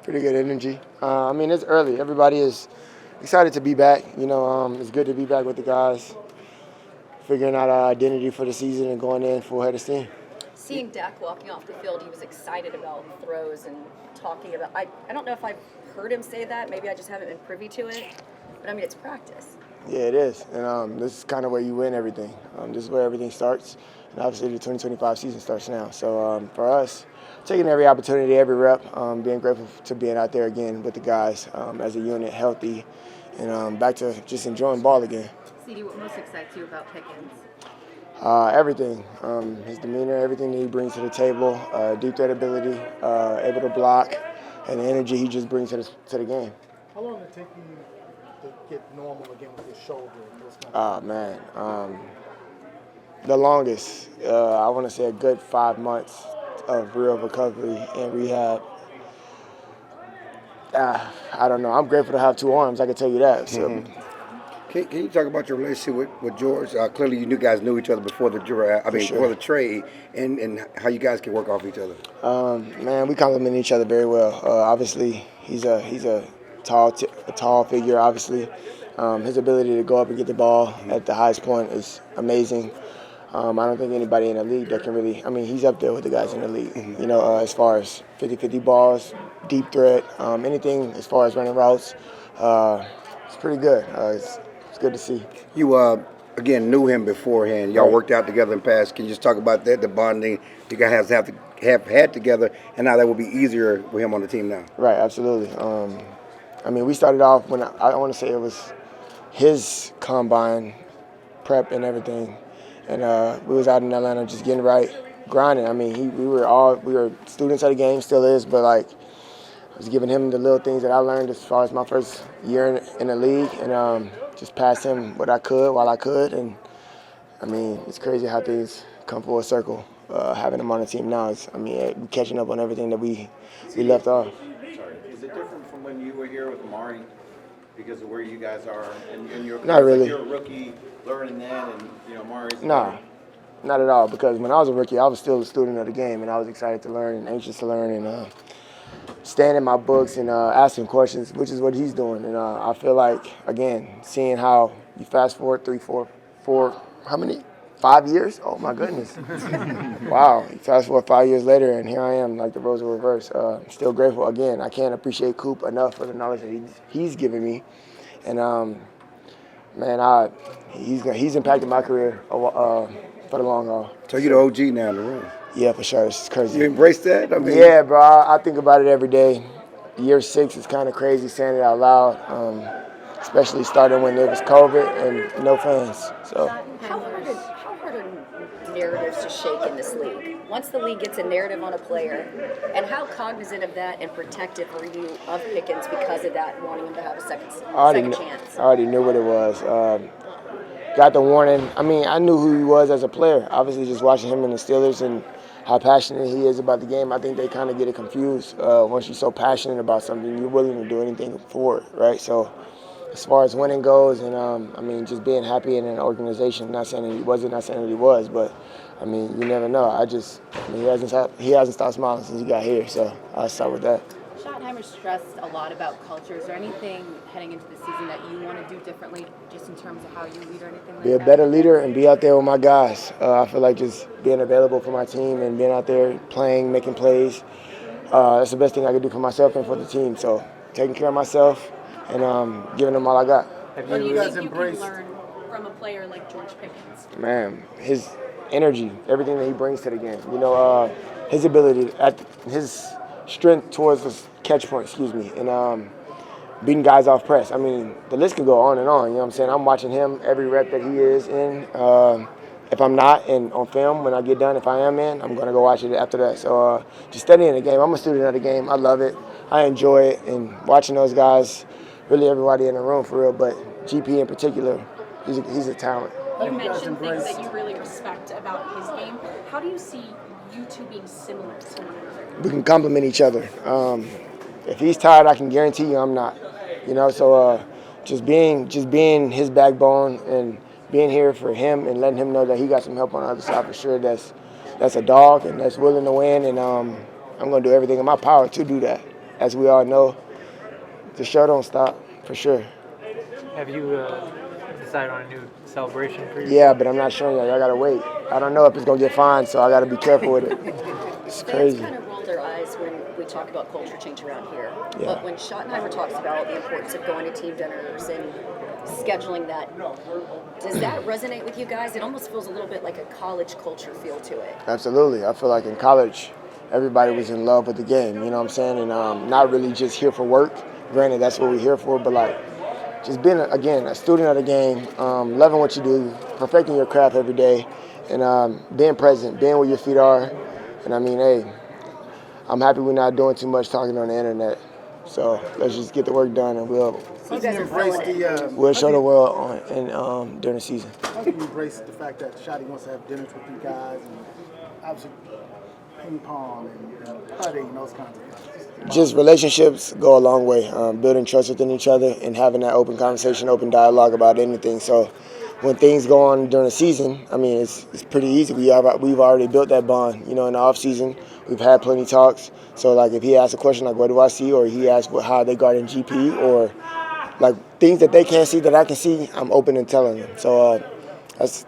Pretty good energy. I mean, it's early. Everybody is excited to be back. It's good to be back with the guys, figuring out our identity for the season and going in full head of steam. Seeing Dak walking off the field, he was excited about throws and talking about. I don't know if I've heard him say that. Maybe I just haven't been privy to it. But I mean, it's practice. Yeah, it is. And this is kind of where you win everything. This is where everything starts. And obviously the 2025 season starts now. So for us, taking every opportunity, every rep, being grateful to being out there again with the guys as a unit, healthy, and back to just enjoying ball again. CeeDee, what most excites you about Pickens? Everything. His demeanor, everything that he brings to the table, deep threat ability, able to block, and the energy he just brings to the game. How long did it take you to get normal again with your shoulder? Man. The longest, I want to say a good 5 months of real recovery and rehab. I don't know. I'm grateful to have 2 arms, I can tell you that. So. Mm-hmm. Can you talk about your relationship with George? Clearly, you guys knew each other before the before the trade, and how you guys can work off each other. Man, we complement each other very well. Obviously, he's a tall figure. Obviously, his ability to go up and get the ball at the highest point is amazing. I don't think anybody in the league that can really. I mean, he's up there with the guys in the league. Mm-hmm. As far as 50-50 balls, deep threat, anything as far as running routes, it's pretty good. It's good to see. You, again, knew him beforehand. Y'all worked out together in the past. Can you just talk about that, the bonding you guys have had together, and how that will be easier with him on the team now? Right, absolutely. I mean, we started off when I want to say it was his combine prep and everything, and we was out in Atlanta just getting right, grinding. I mean, we were students of the game, still is, but like I was giving him the little things that I learned as far as my first year in the league, and just pass him what I could while I could. And I mean, it's crazy how things come full circle. Having him on the team now is, catching up on everything that we left off. Sorry, is it different from when you were here with Amari because of where you guys are and your Not really. Like you're a rookie learning that, and Amari's Nah, not at all. Because when I was a rookie, I was still a student of the game, and I was excited to learn and anxious to learn and staying in my books and asking questions, which is what he's doing. And I feel like, again, seeing how you fast forward 3, 4, how many? 5 years? Oh, my goodness. Wow. You fast forward 5 years later, and here I am, like the roles are reversed. I'm still grateful. Again, I can't appreciate Coop enough for the knowledge that he's given me. And, man, he's impacted my career for the long haul. So you're the OG now in the room. Yeah, for sure. It's crazy. You embrace that? Yeah, bro. I think about it every day. Year 6 is kind of crazy saying it out loud, especially starting when there was COVID and no fans. So. How hard are narratives to shake in this league? Once the league gets a narrative on a player, and how cognizant of that and protective are you of Pickens because of that, wanting him to have a second chance? I already knew what it was. Got the warning. I mean, I knew who he was as a player. Obviously, just watching him in the Steelers and how passionate he is about the game, I think they kind of get it confused. Once you're so passionate about something, you're willing to do anything for it, right? So as far as winning goes, and just being happy in an organization, not saying that he wasn't, not saying that he was, but you never know. He hasn't stopped smiling since he got here, so I'll start with that. Schottenheimer stressed a lot about culture. Is there anything heading into the season that you want to do differently, just in terms of how you lead or anything like that? Be a better leader and be out there with my guys. I feel like just being available for my team and being out there playing, making plays, that's the best thing I can do for myself and for the team. So taking care of myself and giving them all I got. What do you think you can learn from a player like George Pickens? Man, his energy, everything that he brings to the game. His ability, his strength towards the catch point, and beating guys off press. I mean, the list could go on and on, you know what I'm saying? I'm watching him every rep that he is in. If I'm not and on film, when I get done, if I am in, I'm going to go watch it after that. So just studying the game. I'm a student of the game. I love it. I enjoy it. And watching those guys, really everybody in the room for real, but GP in particular, he's a talent. You mentioned things that you really respect about his game. How do you see you two being similar to one another? We can complement each other. If he's tired, I can guarantee you I'm not. So just being his backbone and being here for him and letting him know that he got some help on the other side for sure. That's a dog and that's willing to win, and I'm gonna do everything in my power to do that. as we all know, the show don't stop, for sure. Have you decided on a new celebration for you? Yeah, but I'm not showing y'all. Y'all got to wait. I don't know if it's going to get fined, so I got to be careful with it. It's Fans crazy. kind of roll their eyes when we talk about culture change around here. Yeah. But when Schottenheimer talks about the importance of going to team dinners and scheduling that, does that resonate with you guys? It almost feels a little bit like a college culture feel to it. Absolutely. I feel like in college, everybody was in love with the game, you know what I'm saying? And not really just here for work. Granted, that's what we're here for, but like just being, again, a student of the game, loving what you do, perfecting your craft every day, and being present, being where your feet are. And I mean, hey, I'm happy we're not doing too much talking on the internet. So let's just get the work done, and So you guys are feeling it. we'll show the world during the season. How do you embrace the fact that Shotty wants to have dinners with you guys and obviously ping pong and putting and those kinds of things? Just relationships go a long way. Building trust within each other and having that open conversation, open dialogue about anything. So when things go on during the season, I mean, it's pretty easy. We've already built that bond. You know, in the off season, we've had plenty of talks. So like if he asks a question like, what do I see? Or he asks how they guard in GP, or like things that they can't see that I can see, I'm open and telling them. So that's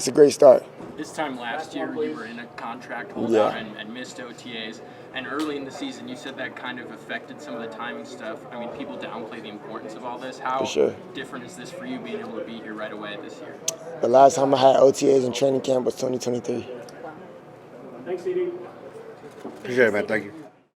a great start. This time last year, you were in a contract holdout and missed OTAs. And early in the season, you said that kind of affected some of the timing stuff. I mean, people downplay the importance of all this. How different is this for you being able to be here right away this year? The last time I had OTAs in training camp was 2023. Thanks, CeeDee. Appreciate it, man. Thank you.